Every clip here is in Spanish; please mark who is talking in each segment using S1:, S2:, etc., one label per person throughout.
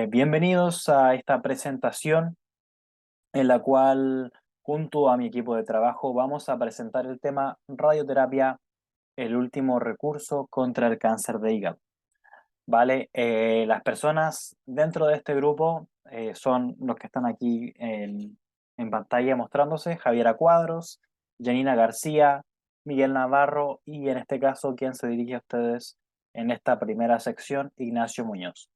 S1: Bienvenidos a esta presentación en la cual, junto a mi equipo de trabajo, vamos a presentar el tema radioterapia, el último recurso contra el cáncer de hígado. ¿Vale? Las personas dentro de este grupo son los que están aquí en pantalla mostrándose: Javiera Cuadros, Janina García, Miguel Navarro y en este caso, quien se dirige a ustedes en esta primera sección, Ignacio Muñoz.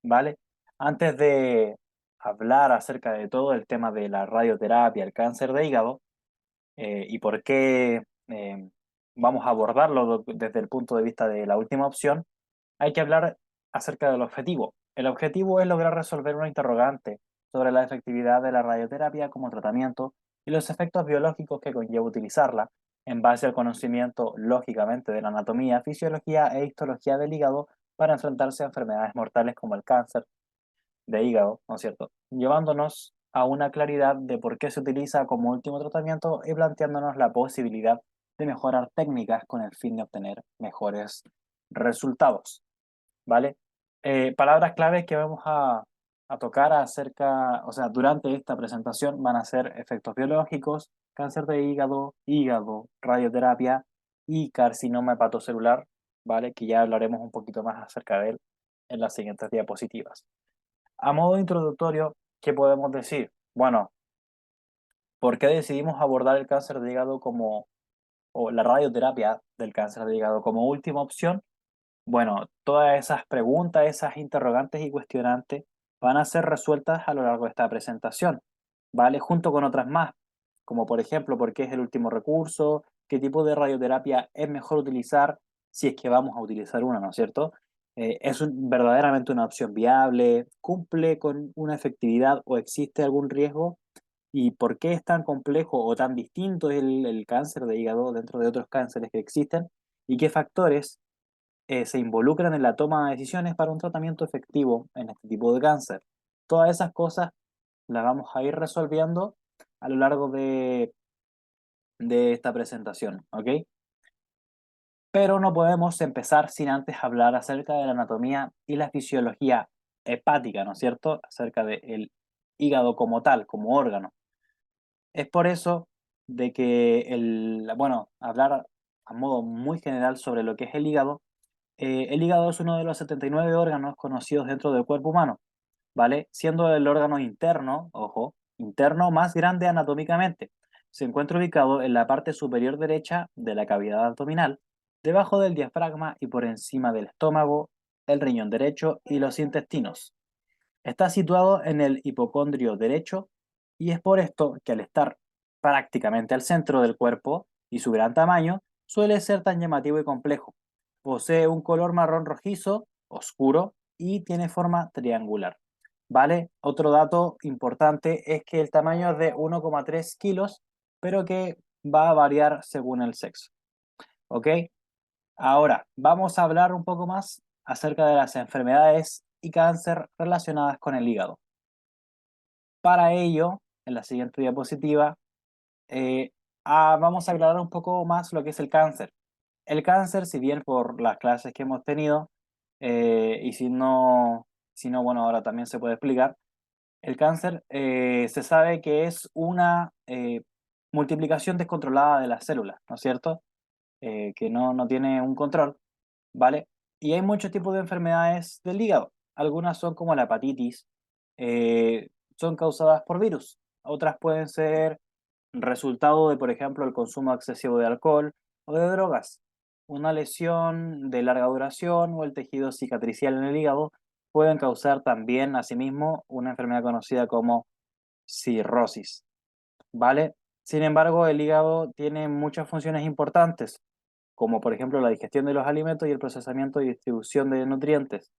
S1: ¿Vale? Antes de hablar acerca de todo el tema de la radioterapia, el cáncer de hígado y por qué vamos a abordarlo desde el punto de vista de la última opción, hay que hablar acerca del objetivo. El objetivo es lograr resolver una interrogante sobre la efectividad de la radioterapia como tratamiento y los efectos biológicos que conlleva utilizarla en base al conocimiento, lógicamente, de la anatomía, fisiología e histología del hígado para enfrentarse a enfermedades mortales como el cáncer de hígado, ¿no es cierto? Llevándonos a una claridad de por qué se utiliza como último tratamiento y planteándonos la posibilidad de mejorar técnicas con el fin de obtener mejores resultados, ¿vale? Palabras claves que vamos a tocar acerca, o sea, durante esta presentación van a ser efectos biológicos, cáncer de hígado, radioterapia y carcinoma hepatocelular, ¿vale? Que ya hablaremos un poquito más acerca de él en las siguientes diapositivas. A modo introductorio, ¿qué podemos decir? Bueno, ¿por qué decidimos abordar el cáncer de hígado o la radioterapia del cáncer de hígado como última opción? Bueno, todas esas preguntas, esas interrogantes y cuestionantes van a ser resueltas a lo largo de esta presentación, ¿vale? Junto con otras más, como por ejemplo, ¿por qué es el último recurso? ¿Qué tipo de radioterapia es mejor utilizar si es que vamos a utilizar una, ¿no es cierto? Verdaderamente una opción viable? ¿Cumple con una efectividad o existe algún riesgo? ¿Y por qué es tan complejo o tan distinto el cáncer de hígado dentro de otros cánceres que existen? ¿Y qué factores se involucran en la toma de decisiones para un tratamiento efectivo en este tipo de cáncer? Todas esas cosas las vamos a ir resolviendo a lo largo de esta presentación, ¿ok? Pero no podemos empezar sin antes hablar acerca de la anatomía y la fisiología hepática, ¿no es cierto? Acerca del hígado como tal, como órgano. Es por eso de que bueno, hablar a modo muy general sobre lo que es el hígado es uno de los 79 órganos conocidos dentro del cuerpo humano, ¿vale? Siendo el órgano interno, ojo, interno más grande anatómicamente. Se encuentra ubicado en la parte superior derecha de la cavidad abdominal, debajo del diafragma y por encima del estómago, el riñón derecho y los intestinos. Está situado en el hipocondrio derecho y es por esto que al estar prácticamente al centro del cuerpo y su gran tamaño, suele ser tan llamativo y complejo. Posee un color marrón rojizo, oscuro y tiene forma triangular. ¿Vale? Otro dato importante es que el tamaño es de 1,3 kilos, pero que va a variar según el sexo. ¿Ok? Ahora, vamos a hablar un poco más acerca de las enfermedades y cáncer relacionadas con el hígado. Para ello, en la siguiente diapositiva, eh, vamos a aclarar un poco más lo que es el cáncer. El cáncer, si bien por las clases que hemos tenido, y si no, bueno, ahora también se puede explicar, el cáncer se sabe que es una multiplicación descontrolada de las células, ¿no es cierto? Que no tiene un control, ¿vale? Y hay muchos tipos de enfermedades del hígado. Algunas son como la hepatitis, son causadas por virus. Otras pueden ser resultado de, por ejemplo, el consumo excesivo de alcohol o de drogas. Una lesión de larga duración o el tejido cicatricial en el hígado pueden causar también, asimismo, una enfermedad conocida como cirrosis, ¿vale? Sin embargo, el hígado tiene muchas funciones importantes, como por ejemplo la digestión de los alimentos y el procesamiento y distribución de nutrientes,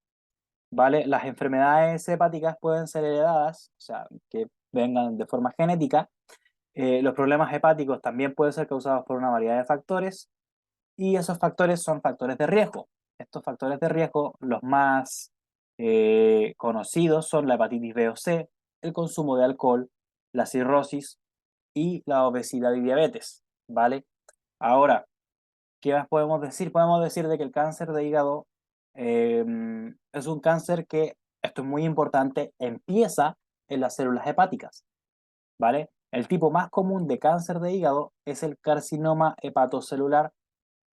S1: ¿vale? Las enfermedades hepáticas pueden ser heredadas, o sea, que vengan de forma genética. Los problemas hepáticos también pueden ser causados por una variedad de factores y esos factores son factores de riesgo. Estos factores de riesgo, los más conocidos son la hepatitis B o C, el consumo de alcohol, la cirrosis y la obesidad y diabetes, ¿vale? Ahora, ¿qué más podemos decir? Podemos decir de que el cáncer de hígado es un cáncer que esto es muy importante, empieza en las células hepáticas, ¿vale? El tipo más común de cáncer de hígado es el carcinoma hepatocelular,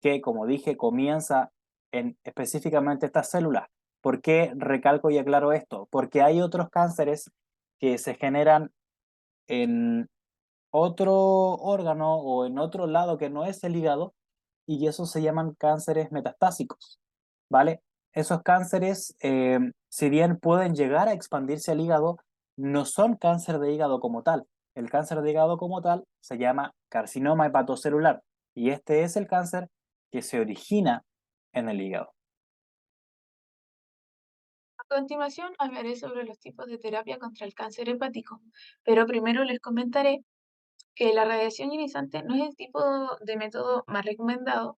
S1: que, como dije, comienza en específicamente estas células. ¿Por qué recalco y aclaro esto? Porque hay otros cánceres que se generan en otro órgano o en otro lado que no es el hígado, y esos se llaman cánceres metastásicos, ¿vale? Esos cánceres, si bien pueden llegar a expandirse al hígado, no son cáncer de hígado como tal. El cáncer de hígado como tal se llama carcinoma hepatocelular, y este es el cáncer que se origina en el hígado.
S2: A continuación hablaré sobre los tipos de terapia contra el cáncer hepático, pero primero les comentaré que la radiación ionizante no es el tipo de método más recomendado,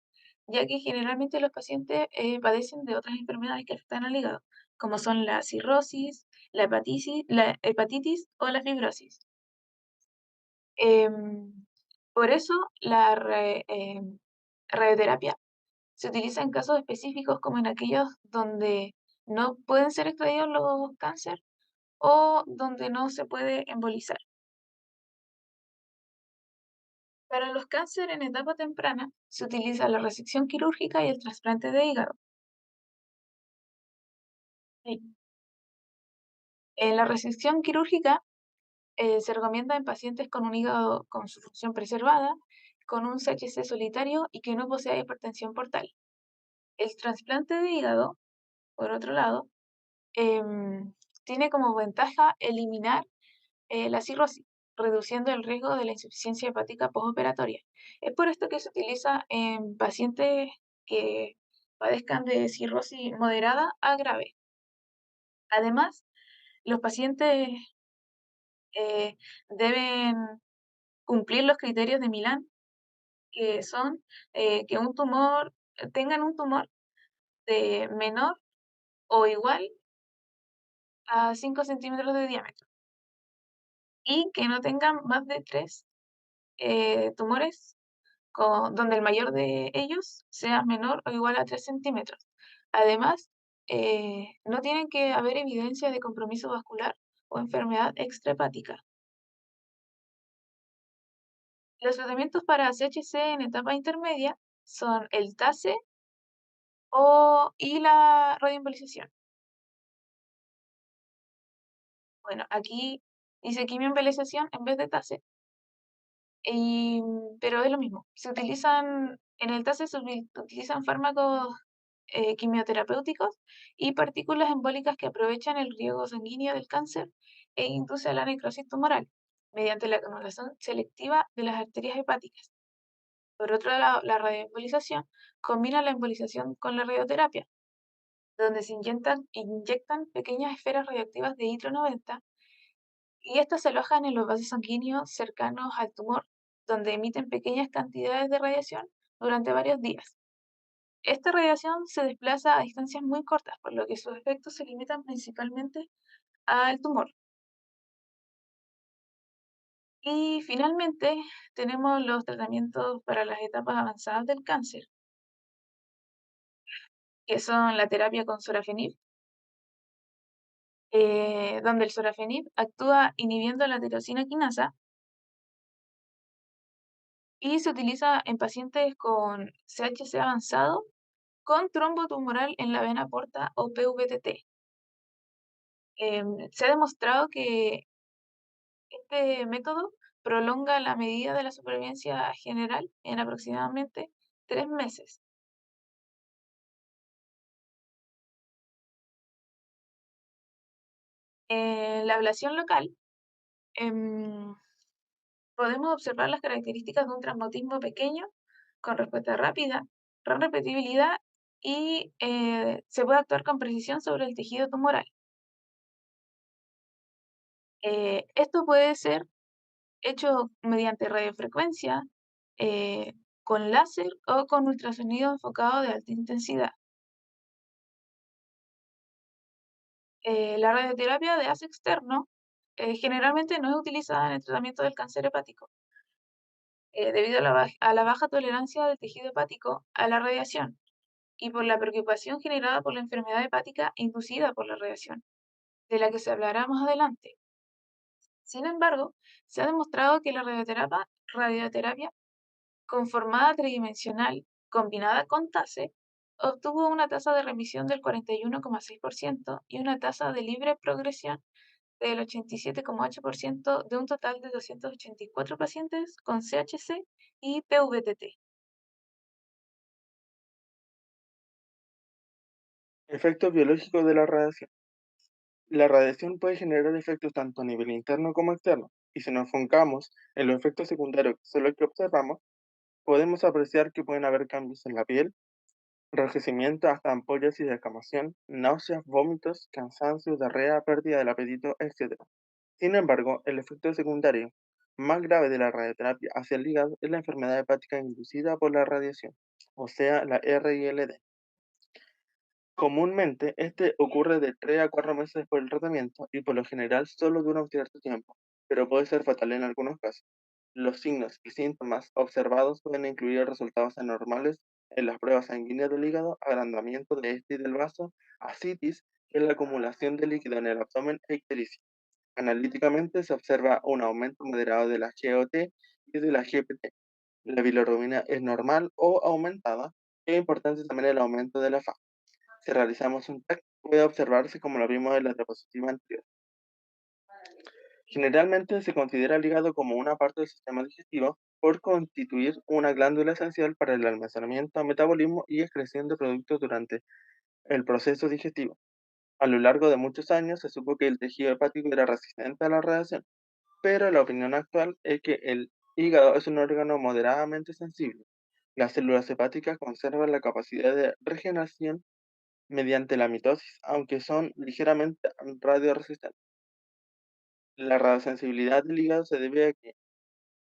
S2: ya que generalmente los pacientes padecen de otras enfermedades que afectan al hígado, como son la cirrosis, la hepatitis o la fibrosis. Em, por eso radioterapia se utiliza en casos específicos como en aquellos donde no pueden ser extraídos los cánceres o donde no se puede embolizar. Para los cánceres en etapa temprana se utiliza la resección quirúrgica y el trasplante de hígado. Sí. En la resección quirúrgica se recomienda en pacientes con un hígado con su función preservada, con un CHC solitario y que no posea hipertensión portal. El trasplante de hígado, por otro lado, em, tiene como ventaja eliminar la cirrosis, reduciendo el riesgo de la insuficiencia hepática postoperatoria. Es por esto que se utiliza en pacientes que padezcan de cirrosis moderada a grave. Además, los pacientes eh, deben cumplir los criterios de Milán, que son que tengan un tumor de menor o igual a 5 centímetros de diámetro y que no tengan más de 3 tumores donde el mayor de ellos sea menor o igual a 3 centímetros. Además, no tienen que haber evidencia de compromiso vascular o enfermedad extrahepática. Los tratamientos para CHC en etapa intermedia son el TACE y la radioembolización. Bueno, aquí dice quimioembolización en vez de TACE, pero es lo mismo. En el TACE utilizan fármacos quimioterapéuticos y partículas embólicas que aprovechan el riego sanguíneo del cáncer e inducen la necrosis tumoral mediante la conurbación selectiva de las arterias hepáticas. Por otro lado, la radioembolización combina la embolización con la radioterapia, donde se inyectan pequeñas esferas radioactivas de itrio 90 y estas se alojan en los vasos sanguíneos cercanos al tumor, donde emiten pequeñas cantidades de radiación durante varios días. Esta radiación se desplaza a distancias muy cortas, por lo que sus efectos se limitan principalmente al tumor. Y finalmente tenemos los tratamientos para las etapas avanzadas del cáncer, que son la terapia con sorafenib, donde el sorafenib actúa inhibiendo la tirosina quinasa y se utiliza en pacientes con CHC avanzado con trombo tumoral en la vena porta o PVTT. Se ha demostrado que este método prolonga la medida de la supervivencia general en aproximadamente 3 meses. En la ablación local, em, podemos observar las características de un traumatismo pequeño, con respuesta rápida, gran repetibilidad y se puede actuar con precisión sobre el tejido tumoral. Esto puede ser hecho mediante radiofrecuencia, eh, con láser o con ultrasonido enfocado de alta intensidad. La radioterapia de haz externo generalmente no es utilizada en el tratamiento del cáncer hepático, debido a a la baja tolerancia del tejido hepático a la radiación y por la preocupación generada por la enfermedad hepática inducida por la radiación. de la que se hablará más adelante. Sin embargo, se ha demostrado que la radioterapia conformada tridimensional combinada con TACE obtuvo una tasa de remisión del 41,6% y una tasa de libre progresión del 87,8% de un total de 284 pacientes con CHC y PVTT.
S3: Efectos biológicos de la radiación. La radiación puede generar efectos tanto a nivel interno como externo, y si nos enfocamos en los efectos secundarios que son los que observamos, podemos apreciar que pueden haber cambios en la piel, enrojecimiento, hasta ampollas y descamación, náuseas, vómitos, cansancio, diarrea, pérdida del apetito, etc. Sin embargo, el efecto secundario más grave de la radioterapia hacia el hígado es la enfermedad hepática inducida por la radiación, o sea, la RILD. Comúnmente, este ocurre de 3 a 4 meses después del tratamiento y por lo general solo dura un cierto tiempo, pero puede ser fatal en algunos casos. Los signos y síntomas observados pueden incluir resultados anormales en las pruebas sanguíneas del hígado, agrandamiento de este y del vaso, ascitis, que es la acumulación de líquido en el abdomen e ictericia. Analíticamente se observa un aumento moderado de la GOT y de la GPT. La bilirrubina es normal o aumentada. Es importante también el aumento de la FA. Si realizamos un TAC, puede observarse como lo vimos en la diapositiva anterior. Generalmente se considera el hígado como una parte del sistema digestivo por constituir una glándula esencial para el almacenamiento, metabolismo y excreción de productos durante el proceso digestivo. A lo largo de muchos años se supo que el tejido hepático era resistente a la radiación, pero la opinión actual es que el hígado es un órgano moderadamente sensible. Las células hepáticas conservan la capacidad de regeneración mediante la mitosis, aunque son ligeramente radioresistentes. La radiosensibilidad del hígado se debe a que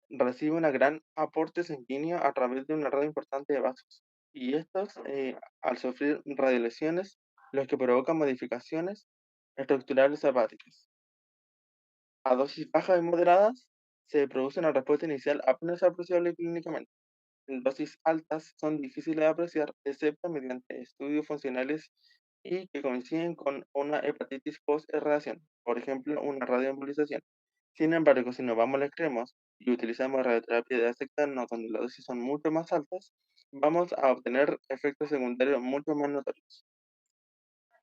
S3: recibe un gran aporte sanguíneo a través de una red importante de vasos, y estos, al sufrir radiolesiones, los que provocan modificaciones estructurales hepáticas. A dosis bajas y moderadas, se produce una respuesta inicial apenas apreciable clínicamente. En dosis altas son difíciles de apreciar, excepto mediante estudios funcionales y que coinciden con una hepatitis post-irradiación, por ejemplo, una radioembolización. Sin embargo, si nos vamos a los extremos y utilizamos radioterapia de externo donde las dosis son mucho más altas, vamos a obtener efectos secundarios mucho más notorios.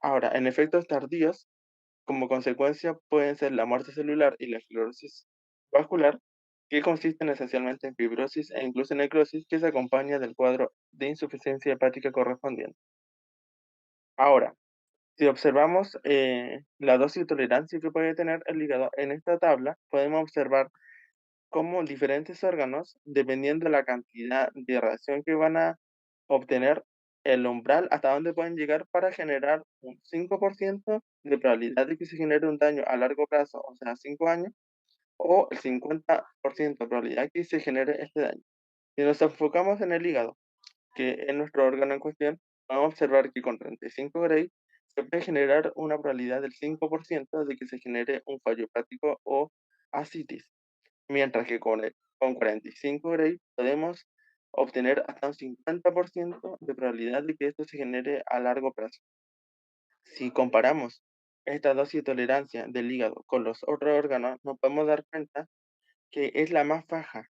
S3: Ahora, en efectos tardíos, como consecuencia pueden ser la muerte celular y la esclerosis vascular, que consisten esencialmente en fibrosis e incluso necrosis que se acompaña del cuadro de insuficiencia hepática correspondiente. Ahora, si observamos la dosis de tolerancia que puede tener el hígado en esta tabla, podemos observar cómo diferentes órganos, dependiendo de la cantidad de radiación que van a obtener, el umbral hasta dónde pueden llegar para generar un 5% de probabilidad de que se genere un daño a largo plazo, o sea, 5 años, o el 50% de probabilidad que se genere este daño. Si nos enfocamos en el hígado, que es nuestro órgano en cuestión, vamos a observar que con 35 Gray se puede generar una probabilidad del 5% de que se genere un fallo hepático o ascitis, mientras que con 45 Gray podemos obtener hasta un 50% de probabilidad de que esto se genere a largo plazo. Si comparamos esta dosis de tolerancia del hígado con los otros órganos, nos podemos dar cuenta que es la más baja,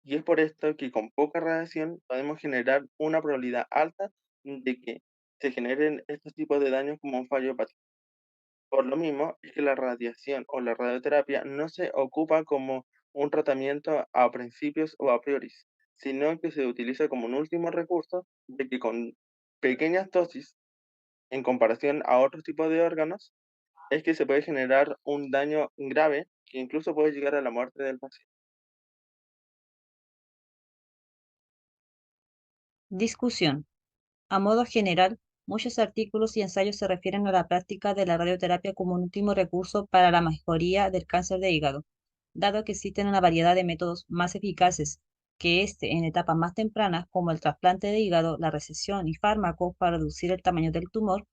S3: y es por esto que con poca radiación podemos generar una probabilidad alta de que se generen estos tipos de daños como un fallo hepático. Por lo mismo, es que la radiación o la radioterapia no se ocupa como un tratamiento a principios o a priori, sino que se utiliza como un último recurso de que con pequeñas dosis, en comparación a otros tipos de órganos, es que se puede generar un daño grave que incluso puede llegar a la muerte del paciente.
S4: Discusión. A modo general, muchos artículos y ensayos se refieren a la práctica de la radioterapia como un último recurso para la mejoría del cáncer de hígado, dado que existen una variedad de métodos más eficaces que este en etapas más tempranas, como el trasplante de hígado, la resección y fármacos para reducir el tamaño del tumor.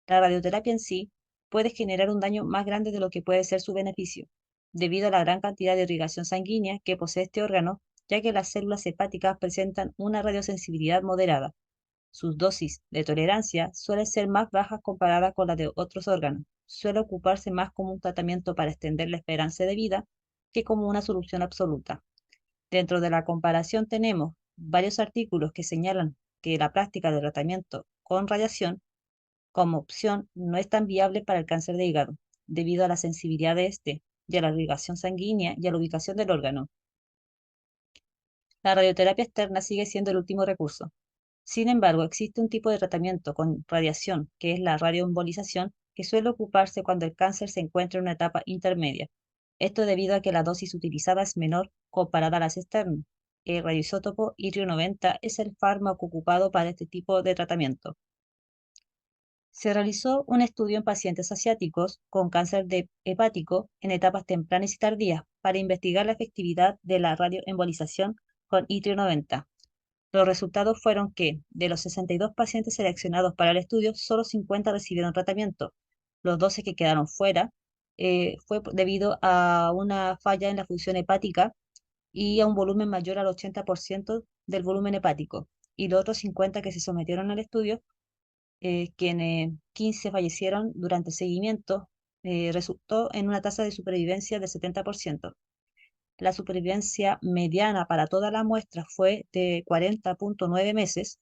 S4: La radioterapia en sí puede generar un daño más grande de lo que puede ser su beneficio, debido a la gran cantidad de irrigación sanguínea que posee este órgano, ya que las células hepáticas presentan una radiosensibilidad moderada. Sus dosis de tolerancia suelen ser más bajas comparadas con las de otros órganos, suele ocuparse más como un tratamiento para extender la esperanza de vida que como una solución absoluta. Dentro de la comparación tenemos varios artículos que señalan que la práctica de tratamiento con radiación como opción no es tan viable para el cáncer de hígado, debido a la sensibilidad de este y a la irrigación sanguínea y a la ubicación del órgano. La radioterapia externa sigue siendo el último recurso. Sin embargo, existe un tipo de tratamiento con radiación, que es la radioembolización, que suele ocuparse cuando el cáncer se encuentra en una etapa intermedia. Esto debido a que la dosis utilizada es menor comparada a las externas. El radioisótopo itrio-90 es el fármaco ocupado para este tipo de tratamiento. Se realizó un estudio en pacientes asiáticos con cáncer hepático en etapas tempranas y tardías para investigar la efectividad de la radioembolización con itrio-90. Los resultados fueron que, de los 62 pacientes seleccionados para el estudio, solo 50 recibieron tratamiento. Los 12 que quedaron fuera fue debido a una falla en la función hepática y a un volumen mayor al 80% del volumen hepático. Y los otros 50 que se sometieron al estudio, quienes 15 fallecieron durante el seguimiento, resultó en una tasa de supervivencia de 70%. La supervivencia mediana para toda la muestra fue de 40.9 meses,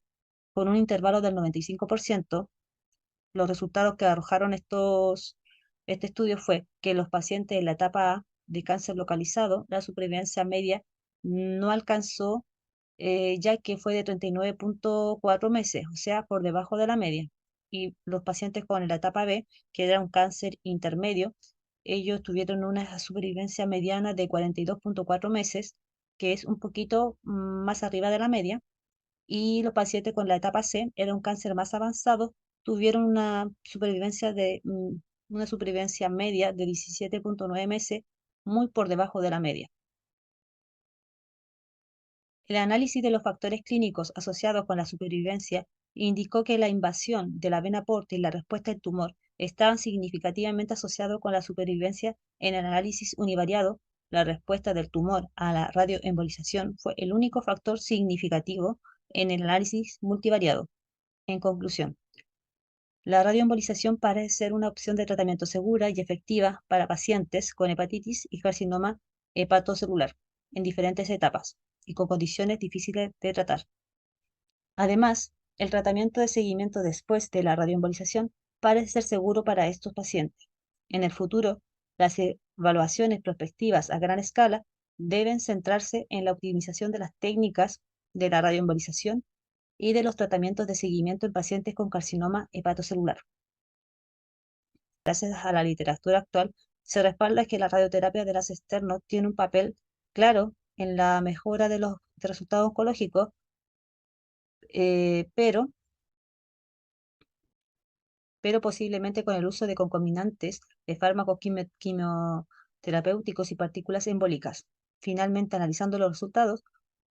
S4: con un intervalo del 95%. Los resultados que arrojaron este estudio fue que los pacientes en la etapa A de cáncer localizado, la supervivencia media no alcanzó, ya que fue de 39.4 meses, o sea, por debajo de la media. Y los pacientes con la etapa B, que era un cáncer intermedio, ellos tuvieron una supervivencia mediana de 42.4 meses, que es un poquito más arriba de la media. Y los pacientes con la etapa C, era un cáncer más avanzado, tuvieron una supervivencia media de 17.9 meses, muy por debajo de la media. El análisis de los factores clínicos asociados con la supervivencia indicó que la invasión de la vena porta y la respuesta del tumor estaban significativamente asociados con la supervivencia. En el análisis univariado, la respuesta del tumor a la radioembolización fue el único factor significativo en el análisis multivariado. En conclusión, la radioembolización parece ser una opción de tratamiento segura y efectiva para pacientes con hepatitis y carcinoma hepatocelular en diferentes etapas y con condiciones difíciles de tratar. Además, el tratamiento de seguimiento después de la radioembolización parece ser seguro para estos pacientes. En el futuro, las evaluaciones prospectivas a gran escala deben centrarse en la optimización de las técnicas de la radioembolización y de los tratamientos de seguimiento en pacientes con carcinoma hepatocelular. Gracias a la literatura actual, se respalda que la radioterapia de las externos tiene un papel claro en la mejora de los resultados oncológicos, pero posiblemente con el uso de concomitantes de fármacos quimioterapéuticos y partículas embólicas. Finalmente, analizando los resultados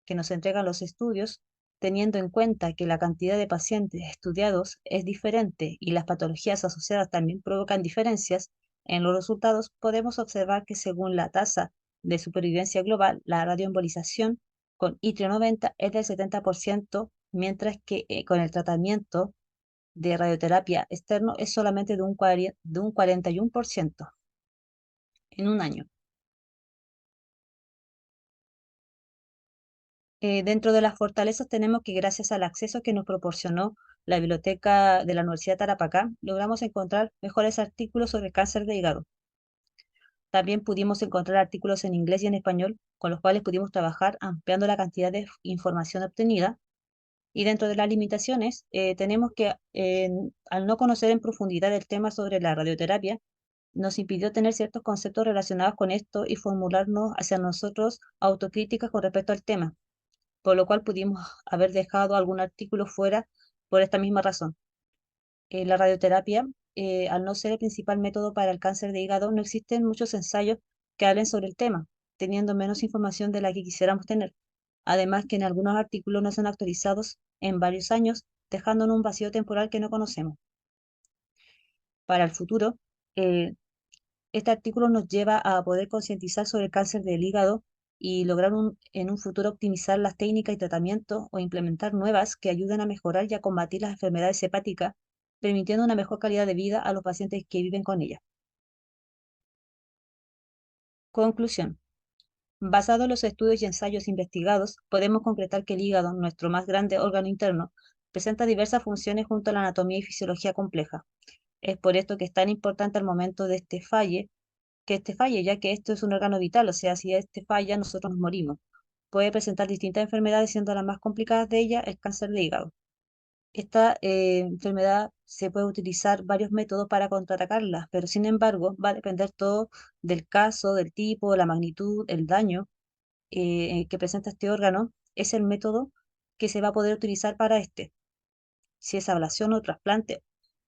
S4: que nos entregan los estudios, teniendo en cuenta que la cantidad de pacientes estudiados es diferente y las patologías asociadas también provocan diferencias en los resultados, podemos observar que según la tasa de supervivencia global, la radioembolización con itrio-90 es del 70%, mientras que con el tratamiento de radioterapia externo es solamente de un 41% en un año. Dentro de las fortalezas tenemos que gracias al acceso que nos proporcionó la biblioteca de la Universidad de Tarapacá, logramos encontrar mejores artículos sobre cáncer de hígado. También pudimos encontrar artículos en inglés y en español, con los cuales pudimos trabajar ampliando la cantidad de información obtenida. Y dentro de las limitaciones, tenemos que, al no conocer en profundidad el tema sobre la radioterapia, nos impidió tener ciertos conceptos relacionados con esto y formularnos hacia nosotros autocríticas con respecto al tema, por lo cual pudimos haber dejado algún artículo fuera por esta misma razón. La radioterapia, al no ser el principal método para el cáncer de hígado, no existen muchos ensayos que hablen sobre el tema, teniendo menos información de la que quisiéramos tener. Además que en algunos artículos no son actualizados en varios años, dejándonos un vacío temporal que no conocemos. Para el futuro, este artículo nos lleva a poder concientizar sobre el cáncer del hígado y lograr en un futuro optimizar las técnicas y tratamientos o implementar nuevas que ayuden a mejorar y a combatir las enfermedades hepáticas permitiendo una mejor calidad de vida a los pacientes que viven con ella. Conclusión. Basado en los estudios y ensayos investigados, podemos concretar que el hígado, nuestro más grande órgano interno, presenta diversas funciones junto a la anatomía y fisiología compleja. Es por esto que es tan importante al momento de que este falle, ya que esto es un órgano vital, o sea, si este falla, nosotros nos morimos. Puede presentar distintas enfermedades, siendo las más complicadas de ellas el cáncer de hígado. Esta enfermedad se puede utilizar varios métodos para contraatacarla, pero sin embargo va a depender todo del caso, del tipo, la magnitud, el daño que presenta este órgano. Es el método que se va a poder utilizar para este. Si es ablación o trasplante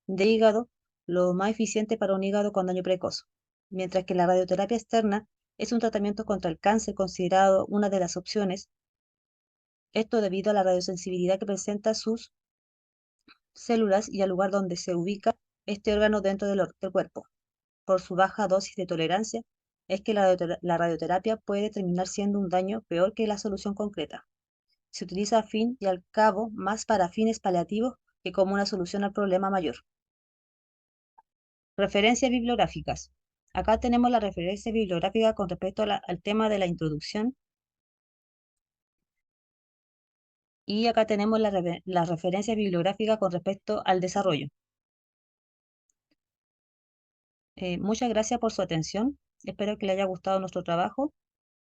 S4: de hígado, lo más eficiente para un hígado con daño precoz, mientras que la radioterapia externa es un tratamiento contra el cáncer considerado una de las opciones, esto debido a la radiosensibilidad que presenta sus células y al lugar donde se ubica este órgano dentro del cuerpo. Por su baja dosis de tolerancia, es que la radioterapia puede terminar siendo un daño peor que la solución concreta. Se utiliza a fin y al cabo más para fines paliativos que como una solución al problema mayor. Referencias bibliográficas. Acá tenemos la referencia bibliográfica con respecto al tema de la introducción. Y acá tenemos la referencia bibliográfica con respecto al desarrollo. Muchas gracias por su atención. Espero que le haya gustado nuestro trabajo